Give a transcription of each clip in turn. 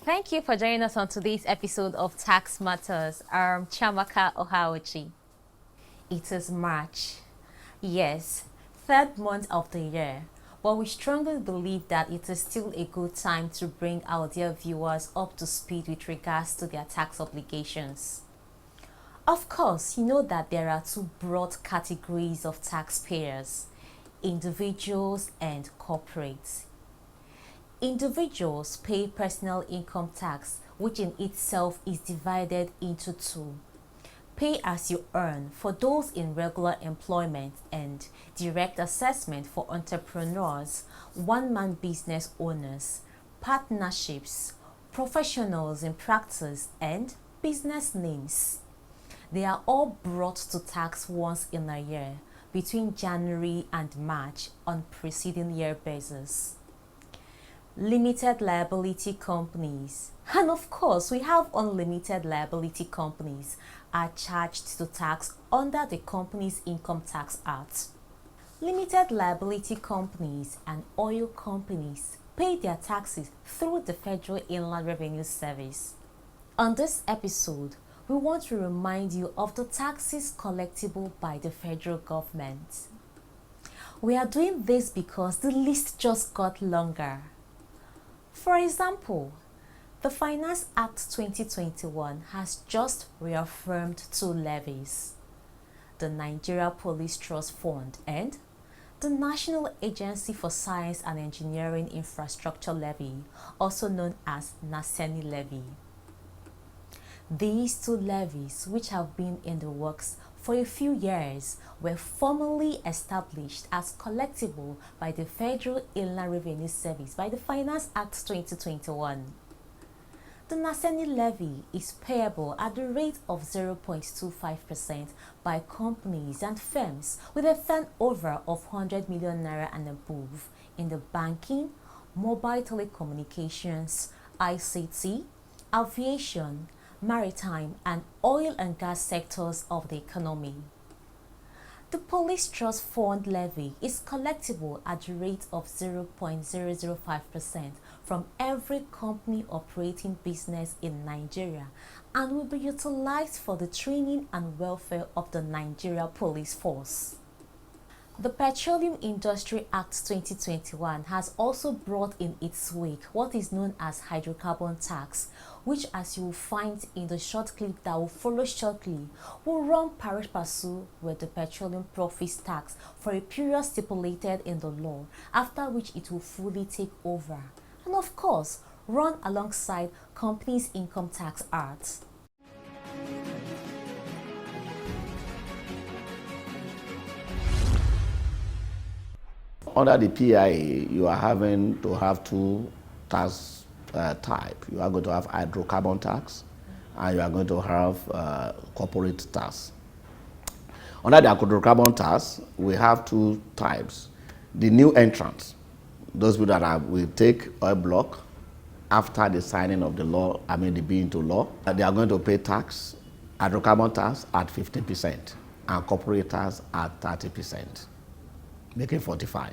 Thank you for joining us on today's episode of Tax Matters. I'm Chamaka Ohaochi. It is March. Yes, third month of the year. But we strongly believe that it is still a good time to bring our dear viewers up to speed with regards to their tax obligations. Of course, you know that there are two broad categories of taxpayers: individuals and corporates. Individuals pay personal income tax, which in itself is divided into two: pay as you earn for those in regular employment and direct assessment for entrepreneurs, one-man business owners, partnerships, professionals in practice, and business names. They are all brought to tax once in a year between January and March on preceding year basis. Limited liability companies, and of course we have unlimited liability companies, are charged to tax under the Companies Income Tax Act. Limited liability companies and oil companies pay their taxes through the Federal Inland Revenue Service. On this episode, we want to remind you of the taxes collectible by the federal government. We are doing this because the list just got longer. For example, the Finance Act 2021 has just reaffirmed two levies: the Nigeria Police Trust Fund and the National Agency for Science and Engineering Infrastructure Levy, also known as NASS levy. These two levies, which have been in the works for a few years, were formally established as collectible by the Federal Inland Revenue Service by the Finance Act 2021. The NASS levy is payable at the rate of 0.25% by companies and firms with a turnover of 100 million naira and above in the banking, mobile telecommunications, ICT, aviation, maritime, and oil and gas sectors of the economy. The Police Trust Fund levy is collectible at the rate of 0.005% from every company operating business in Nigeria and will be utilized for the training and welfare of the Nigeria Police Force. The Petroleum Industry Act 2021 has also brought in its wake what is known as hydrocarbon tax, which, as you will find in the short clip that will follow shortly, will run pari passu with the petroleum profits tax for a period stipulated in the law, after which it will fully take over, and of course run alongside Companies Income Tax Act. Under the PIA, you are having to have two tax types. You are going to have hydrocarbon tax, and you are going to have corporate tax. Under the hydrocarbon tax, we have two types. The new entrants, those people that will take oil block after the signing of the law, the bill into law, they are going to pay tax, hydrocarbon tax at 15%, and corporate tax at 30%, making 45%.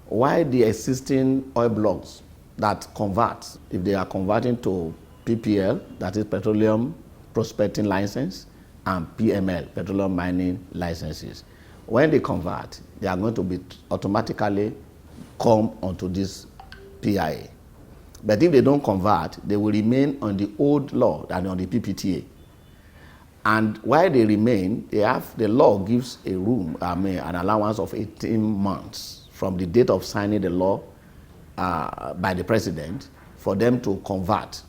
Why the existing oil blocks that convert, if they are converting to PPL, that is Petroleum Prospecting License, and PML, Petroleum Mining Licenses, when they convert, they are going to be automatically come onto this PIA. But if they don't convert, they will remain on the old law than on the PPTA. And while they remain, the law gives a room, an allowance of 18 months from the date of signing the law by the president for them to convert,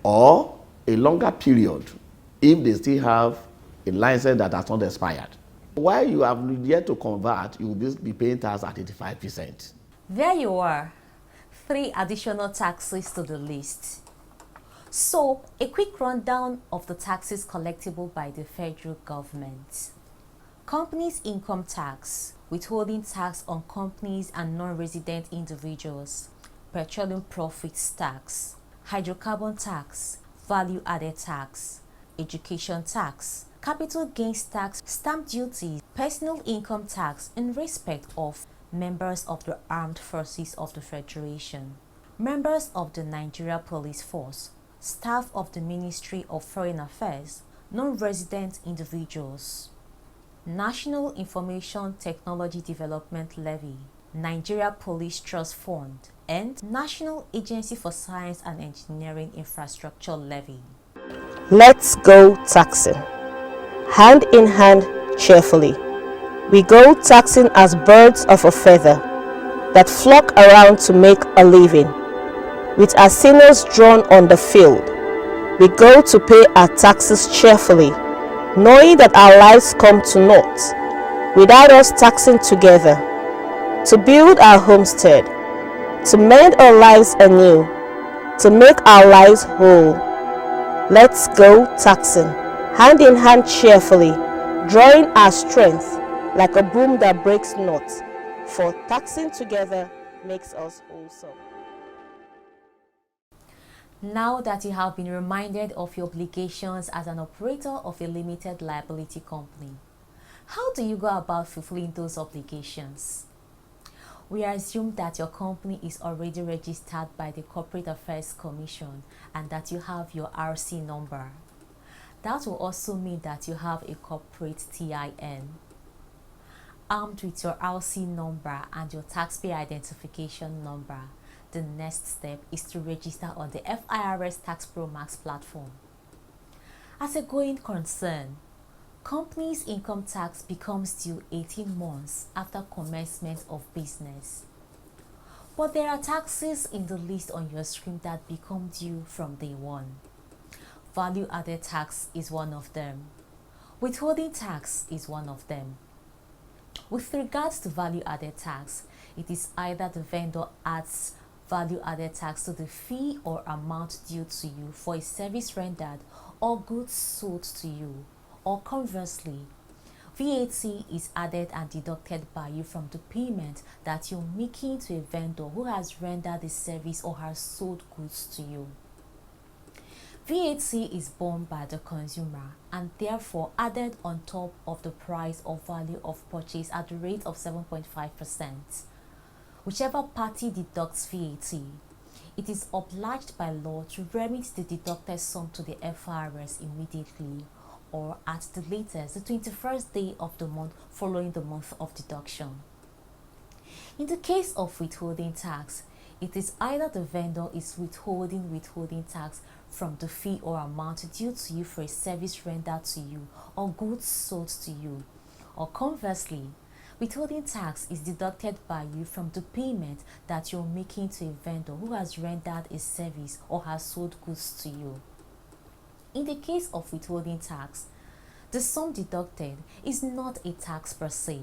or a longer period if they still have a license that has not expired. While you have yet to convert, you will be paying tax at 85%. There you are, 3 additional taxes to the list. So, a quick rundown of the taxes collectible by the federal government. Companies income tax, withholding tax on companies and non-resident individuals, petroleum profits tax, hydrocarbon tax, value added tax, education tax, capital gains tax, stamp duty, personal income tax in respect of members of the armed forces of the Federation, members of the Nigeria Police Force, staff of the Ministry of Foreign Affairs, non-resident individuals, National Information Technology Development Levy, Nigeria Police Trust Fund, and National Agency for Science and Engineering Infrastructure Levy. Let's go taxing. Hand in hand, cheerfully. We go taxing as birds of a feather that flock around to make a living. With our signals drawn on the field, we go to pay our taxes cheerfully, knowing that our lives come to naught without us taxing together, to build our homestead, to mend our lives anew, to make our lives whole. Let's go taxing, hand in hand cheerfully, drawing our strength like a broom that breaks knots, for taxing together makes us wholesome. Now that you have been reminded of your obligations as an operator of a limited liability company, how do you go about fulfilling those obligations? We assume that your company is already registered by the Corporate Affairs Commission and that you have your RC number. That will also mean that you have a corporate TIN. Armed with your RC number and your taxpayer identification number, the next step is to register on the FIRS taxpro Max platform. As a going concern, companies' income tax becomes due 18 months after commencement of business. But there are taxes in the list on your screen that become due from day one. Value added tax is one of them. Withholding tax is one of them. With regards to value added tax, it is either the vendor adds value added tax to the fee or amount due to you for a service rendered or goods sold to you, or conversely, VAT is added and deducted by you from the payment that you're making to a vendor who has rendered the service or has sold goods to you. VAT is borne by the consumer and therefore added on top of the price or value of purchase at the rate of 7.5%. Whichever party deducts VAT, it is obliged by law to remit the deducted sum to the FIRS immediately or at the latest the 21st day of the month following the month of deduction. In the case of withholding tax, it is either the vendor is withholding tax from the fee or amount due to you for a service rendered to you or goods sold to you, or conversely, withholding tax is deducted by you from the payment that you're making to a vendor who has rendered a service or has sold goods to you. In the case of withholding tax, the sum deducted is not a tax per se,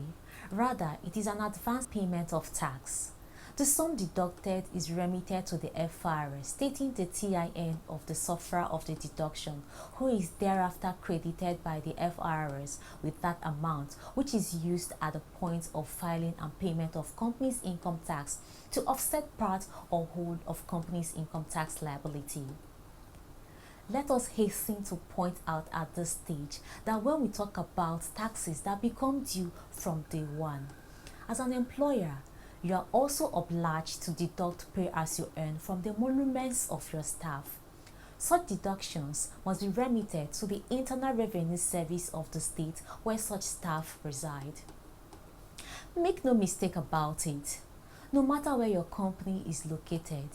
rather it is an advance payment of tax. The sum deducted is remitted to the FIRS, stating the TIN of the sufferer of the deduction, who is thereafter credited by the FIRS with that amount, which is used at the point of filing and payment of company's income tax to offset part or whole of company's income tax liability. Let us hasten to point out at this stage that when we talk about taxes that become due from day one, as an employer, you are also obliged to deduct pay as you earn from the emoluments of your staff. Such deductions must be remitted to the Internal Revenue Service of the state where such staff reside. Make no mistake about it, no matter where your company is located,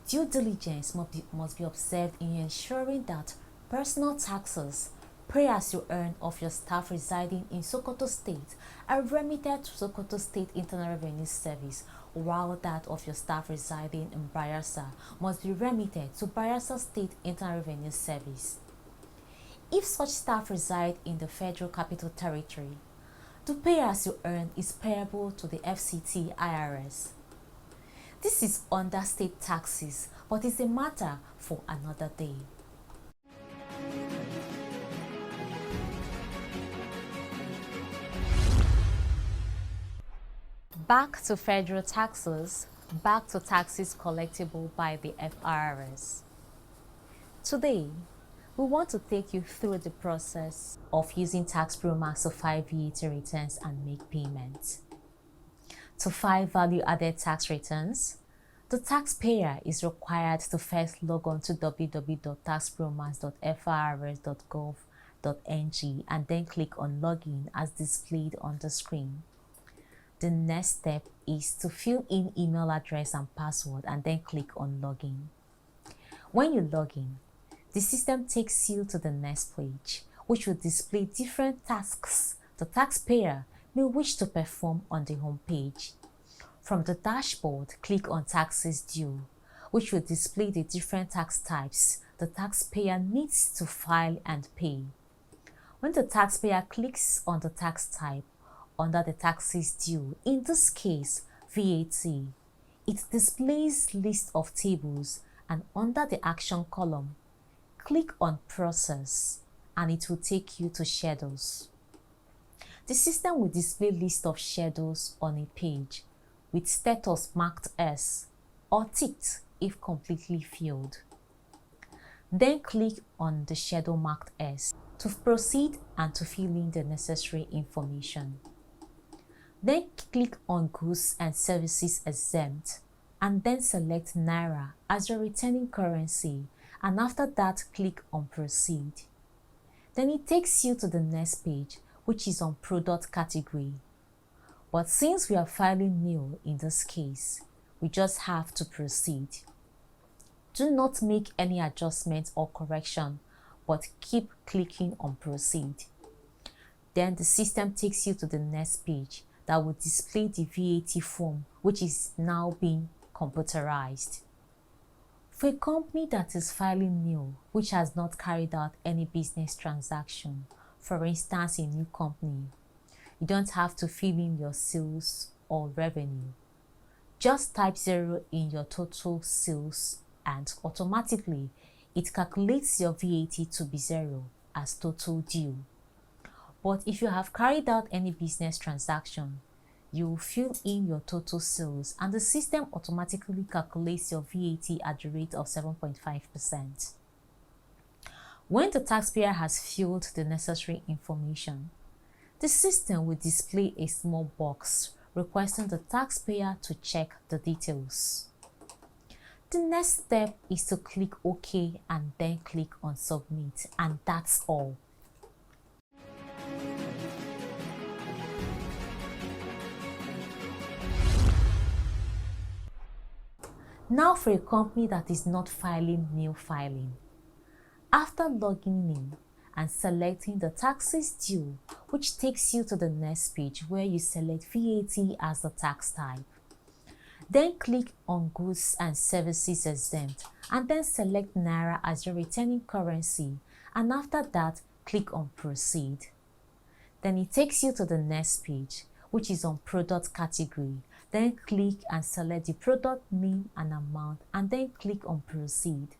due diligence must be observed in ensuring that personal taxes, pay as you earn of your staff residing in Sokoto State are remitted to Sokoto State Internal Revenue Service, while that of your staff residing in Bayelsa must be remitted to Bayelsa State Internal Revenue Service. If such staff reside in the Federal Capital Territory, the pay as you earn is payable to the FCT IRS. This is under state taxes, but is a matter for another day. Back to federal taxes, back to taxes collectible by the FIRS. Today, we want to take you through the process of using taxpro Max to file VAT returns and make payments. To file value-added tax returns, The taxpayer is required to first log on to www.taxpromas.frs.gov.ng and then click on Login as displayed on the screen. The next step is to fill in email address and password and then click on Login. When you log in, the system takes you to the next page, which will display different tasks the taxpayer may wish to perform on the home page. From the dashboard, click on Taxes Due, which will display the different tax types the taxpayer needs to file and pay. When the taxpayer clicks on the tax type under the Taxes Due, in this case VAT, it displays list of tables, and under the Action column, click on Process and it will take you to Schedules. The system will display list of schedules on a page with status marked S or ticked if completely filled. Then click on the schedule marked S to proceed and to fill in the necessary information. Then click on Goods and Services Exempt and then select Naira as your returning currency, and after that click on Proceed. Then it takes you to the next page, which is on Product category. But since we are filing new in this case, we just have to proceed. Do not make any adjustment or correction, but keep clicking on Proceed. Then the system takes you to the next page that will display the VAT form, which is now being computerized. For a company that is filing new, which has not carried out any business transaction, for instance a new company, you don't have to fill in your sales or revenue. Just type 0 in your total sales and automatically it calculates your VAT to be 0 as total due. But if you have carried out any business transaction, you will fill in your total sales and the system automatically calculates your VAT at the rate of 7.5%. When the taxpayer has filled the necessary information, the system will display a small box requesting the taxpayer to check the details. The next step is to click OK and then click on Submit, and that's all. Now for a company that is not filing new filing. After logging in and selecting the Taxes Due, which takes you to the next page where you select VAT as the tax type. Then click on Goods and Services Exempt and then select Naira as your returning currency, and after that click on Proceed. Then it takes you to the next page, which is on Product category. Then click and select the product name and amount and then click on Proceed.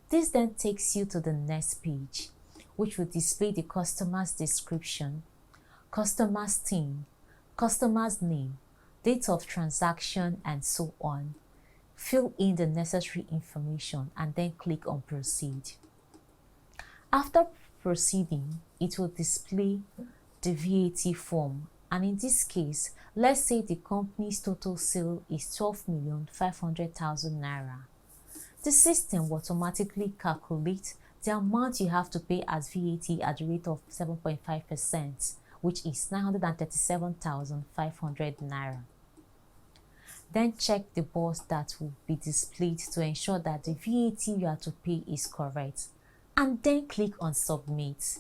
This then takes you to the next page, which will display the customer's description, customer's theme, customer's name, date of transaction, and so on. Fill in the necessary information and then click on Proceed. After proceeding, it will display the VAT form, and in this case, let's say the company's total sale is 12,500,000 Naira. The system will automatically calculate the amount you have to pay as VAT at the rate of 7.5%, which is 937,500 Naira. Then check the box that will be displayed to ensure that the VAT you are to pay is correct, and then click on Submit.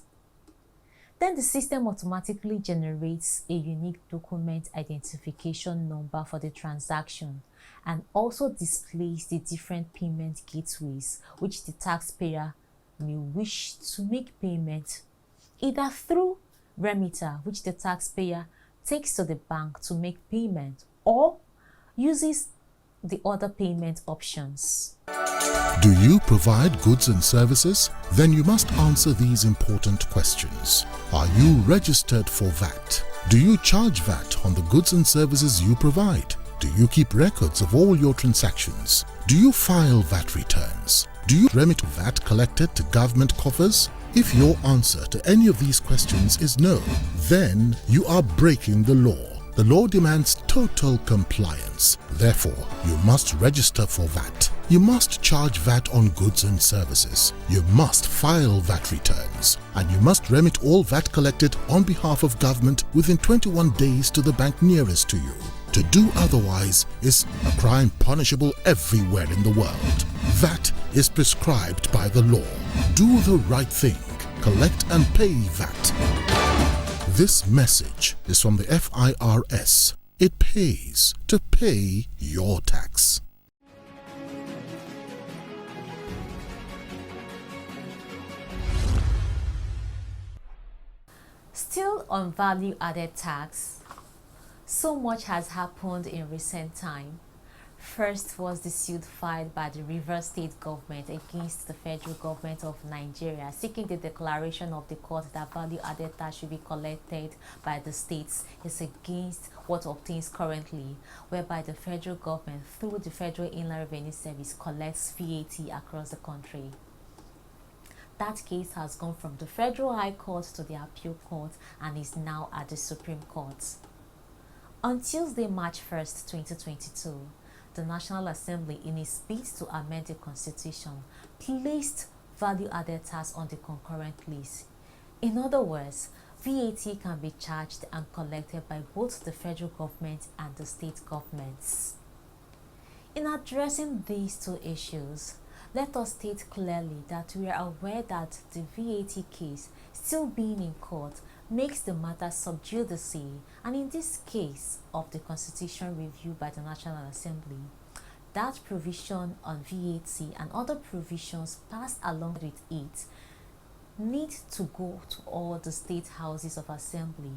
Then the system automatically generates a unique document identification number for the transaction and also displays the different payment gateways which the taxpayer may wish to make payment, either through remitter, which the taxpayer takes to the bank to make payment, or uses the other payment options. Do you provide goods and services? Then you must answer these important questions. Are you registered for VAT? Do you charge VAT on the goods and services you provide? Do you keep records of all your transactions? Do you file VAT returns? Do you remit VAT collected to government coffers? If your answer to any of these questions is no, then you are breaking the law. The law demands total compliance. Therefore, you must register for VAT. You must charge VAT on goods and services. You must file VAT returns. And you must remit all VAT collected on behalf of government within 21 days to the bank nearest to you. To do otherwise is a crime punishable everywhere in the world. VAT is prescribed by the law. Do the right thing. Collect and pay VAT. This message is from the FIRS. It pays to pay your tax. Still on value-added tax, so much has happened in recent time. First was the suit filed by the Rivers State government against the federal government of Nigeria, seeking the declaration of the court that value-added tax should be collected by the states is against what obtains currently, whereby the federal government, through the Federal Inland Revenue Service, collects VAT across the country. That case has gone from the Federal High Court to the Appeal Court and is now at the Supreme Court. On Tuesday, March 1st, 2022, the National Assembly, in its bid to amend the Constitution, placed value-added tax on the concurrent list. In other words, VAT can be charged and collected by both the federal government and the state governments. In addressing these two issues, let us state clearly that we are aware that the VAT case still being in court makes the matter sub judice, and in this case of the Constitution review by the National Assembly, that provision on VAT and other provisions passed along with it need to go to all the state houses of assembly,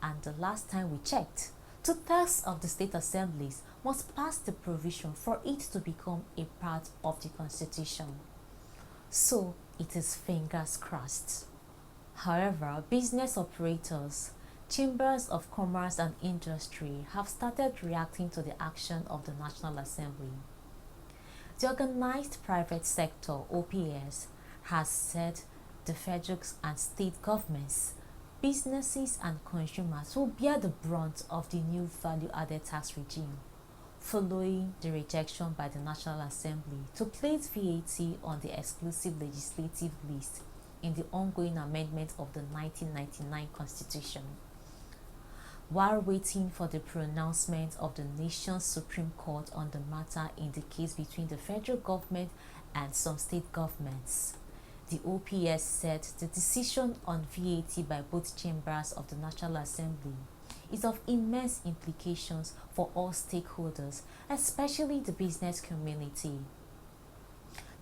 and the last time we checked, 2/3 of the state assemblies must pass the provision for it to become a part of the Constitution. So it is fingers crossed. However, business operators, chambers of commerce and industry have started reacting to the action of the National Assembly. The Organized Private Sector, OPS, has said the federal and state governments, businesses and consumers will bear the brunt of the new value-added tax regime, following the rejection by the National Assembly to place VAT on the exclusive legislative list in the ongoing amendment of the 1999 Constitution. While waiting for the pronouncement of the nation's Supreme Court on the matter in the case between the federal government and some state governments, the OPS said the decision on VAT by both chambers of the National Assembly is of immense implications for all stakeholders, especially the business community.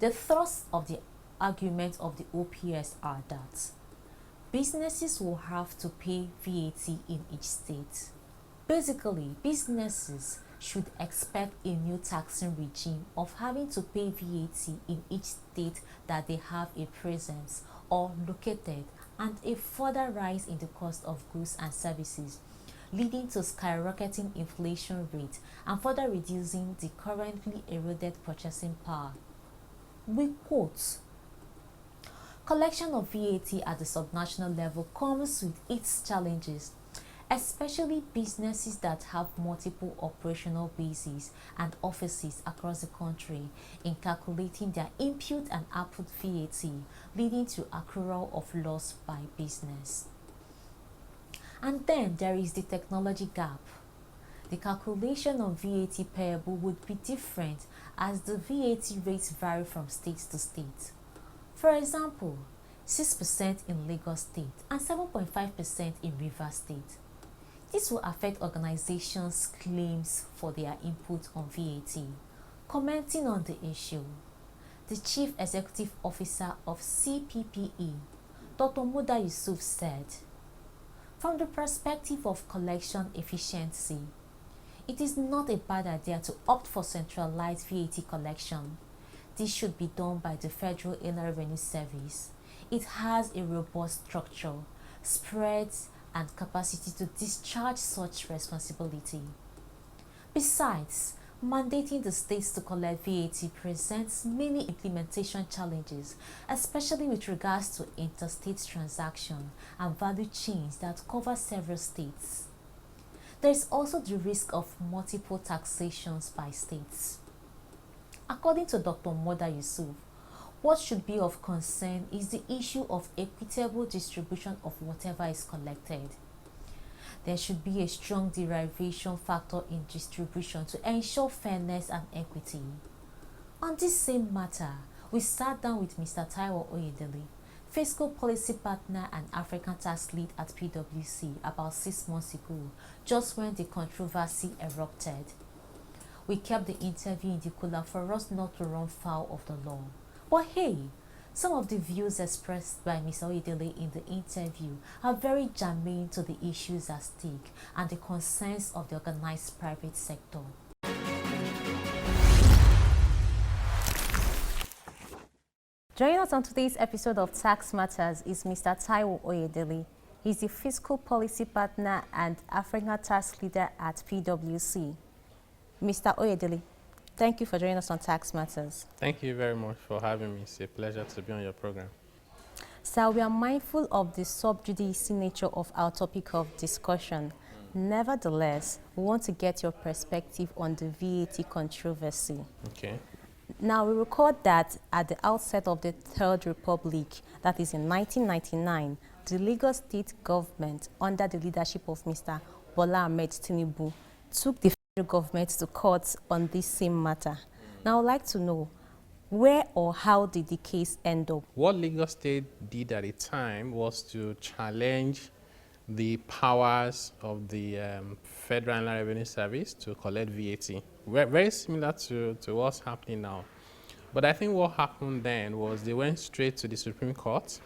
The thrust of the argument of the OPS are that businesses will have to pay VAT in each state. Basically, businesses should expect a new taxing regime of having to pay VAT in each state that they have a presence or located, and a further rise in the cost of goods and services, leading to skyrocketing inflation rate and further reducing the currently eroded purchasing power. We quote, "Collection of VAT at the subnational level comes with its challenges, especially businesses that have multiple operational bases and offices across the country in calculating their input and output VAT, leading to accrual of loss by business." And then there is the technology gap. The calculation of VAT payable would be different as the VAT rates vary from state to state. For example, 6% in Lagos State and 7.5% in Rivers State. This will affect organizations' claims for their input on VAT. Commenting on the issue, the Chief Executive Officer of CPPE, Dr. Muda Yusuf, said, "From the perspective of collection efficiency, it is not a bad idea to opt for centralized VAT collection. This should be done by the Federal Inland Revenue Service. It has a robust structure, spreads, and capacity to discharge such responsibility. Besides, mandating the states to collect VAT presents many implementation challenges, especially with regards to interstate transactions and value chains that cover several states. There is also the risk of multiple taxations by states. According to Dr. Moda Yusuf, what should be of concern is the issue of equitable distribution of whatever is collected. There should be a strong derivation factor in distribution to ensure fairness and equity. On this same matter, we sat down with Mr. Taiwo Oyedele, fiscal policy partner and African tax lead at PwC, about 6 months ago, just when the controversy erupted. We kept the interview in the cooler for us not to run foul of the law. But hey, some of the views expressed by Mr. Oyedele in the interview are very germane to the issues at stake and the concerns of the organized private sector. Joining us on today's episode of Tax Matters is Mr. Taiwo Oyedele. He's the fiscal policy partner and African tax leader at PwC. Mr. Oyedele, thank you for joining us on Tax Matters. Thank you very much for having me. It's a pleasure to be on your program. Sir, we are mindful of the sub judice nature of our topic of discussion. Nevertheless, we want to get your perspective on the VAT controversy. Okay. Now, we record that at the outset of the Third Republic, that is in 1999, the Lagos state government, under the leadership of Mr. Bola Ahmed Tinubu, took the federal government to court on this same matter. Now, I'd like to know, where or how did the case end up? What Lagos State did at the time was to challenge the powers of the Federal Inland Revenue Service to collect VAT. Very similar to what's happening now. But I think what happened then was they went straight to the Supreme Court.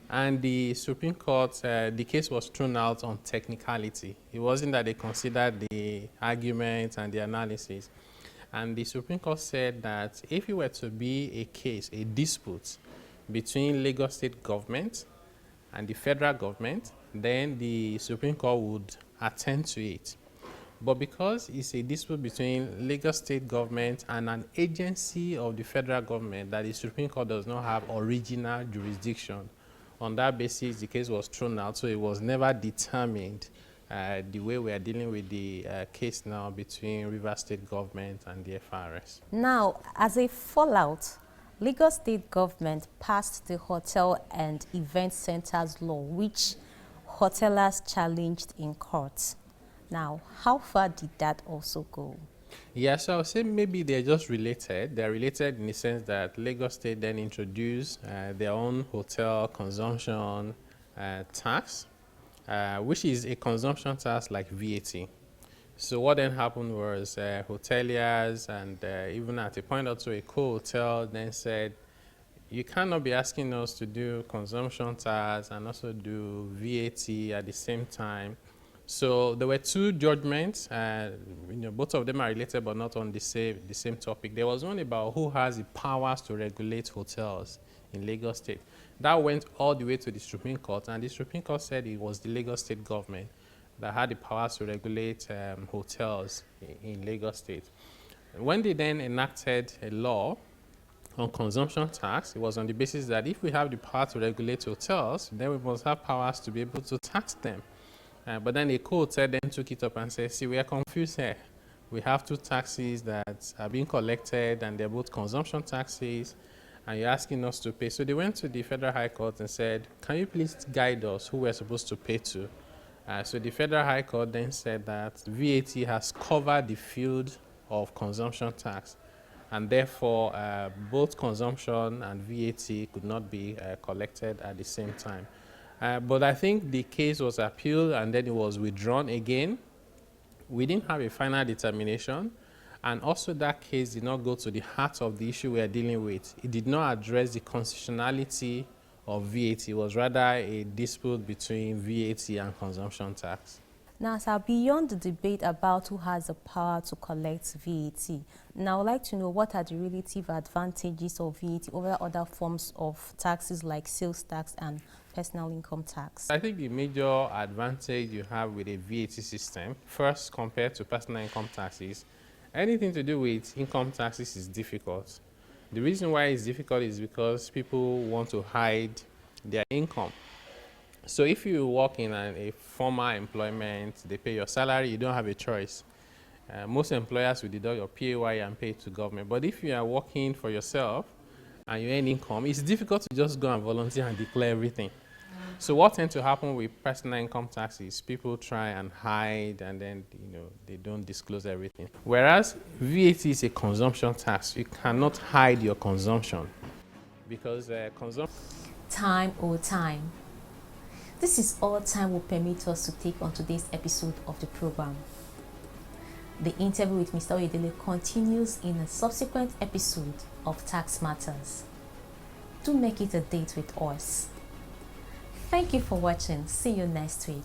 And the Supreme Court, the case was thrown out on technicality. It wasn't that they considered the arguments and the analysis. And the Supreme Court said that if it were to be a case, a dispute between Lagos State government and the federal government, then the Supreme Court would attend to it. But because it's a dispute between Lagos State government and an agency of the federal government, that the Supreme Court does not have original jurisdiction, on that basis, the case was thrown out, so it was never determined the way we are dealing with the case now between Rivers State government and the FRS. Now, as a fallout, Lagos State government passed the Hotel and Event Centers Law, which hotelers challenged in court. Now, how far did that also go? Yeah, so I would say maybe they're just related. They're related in the sense that Lagos State then introduced their own hotel consumption tax, which is a consumption tax like VAT. So what then happened was hoteliers and even at a point or two, a co-hotel then said, you cannot be asking us to do consumption tax and also do VAT at the same time. So there were two judgments, both of them are related but not on the same topic. There was one about who has the powers to regulate hotels in Lagos State. That went all the way to the Supreme Court, and the Supreme Court said it was the Lagos State government that had the powers to regulate hotels in Lagos State. When they then enacted a law on consumption tax, it was on the basis that if we have the power to regulate hotels, then we must have powers to be able to tax them. But then the court said, then took it up and said, see, we are confused here. We have two taxes that are being collected, and they're both consumption taxes, and you're asking us to pay. So they went to the Federal High Court and said, can you please guide us who we're supposed to pay to? So the Federal High Court then said that VAT has covered the field of consumption tax, and therefore both consumption and VAT could not be collected at the same time. But I think the case was appealed and then it was withdrawn again. We didn't have a final determination, and also that case did not go to the heart of the issue we are dealing with. It did not address the constitutionality of VAT. It was rather a dispute between VAT and consumption tax. Now, sir, beyond the debate about who has the power to collect VAT, now I'd like to know what are the relative advantages of VAT over other forms of taxes like sales tax and personal income tax? I think the major advantage you have with a VAT system, first compared to personal income taxes, anything to do with income taxes is difficult. The reason why it's difficult is because people want to hide their income. So if you work in a formal employment, they pay your salary, you don't have a choice. Most employers will deduct your PAY and pay it to government. But if you are working for yourself and you earn income, it's difficult to just go and volunteer and declare everything. So what tends to happen with personal income tax is people try and hide, and then they don't disclose everything. Whereas VAT is a consumption tax, you cannot hide your consumption because consumption. Time or time. This is all time will permit us to take on today's episode of the program. The interview with Mr. Oyedele continues in a subsequent episode of Tax Matters. Do make it a date with us. Thank you for watching. See you next week.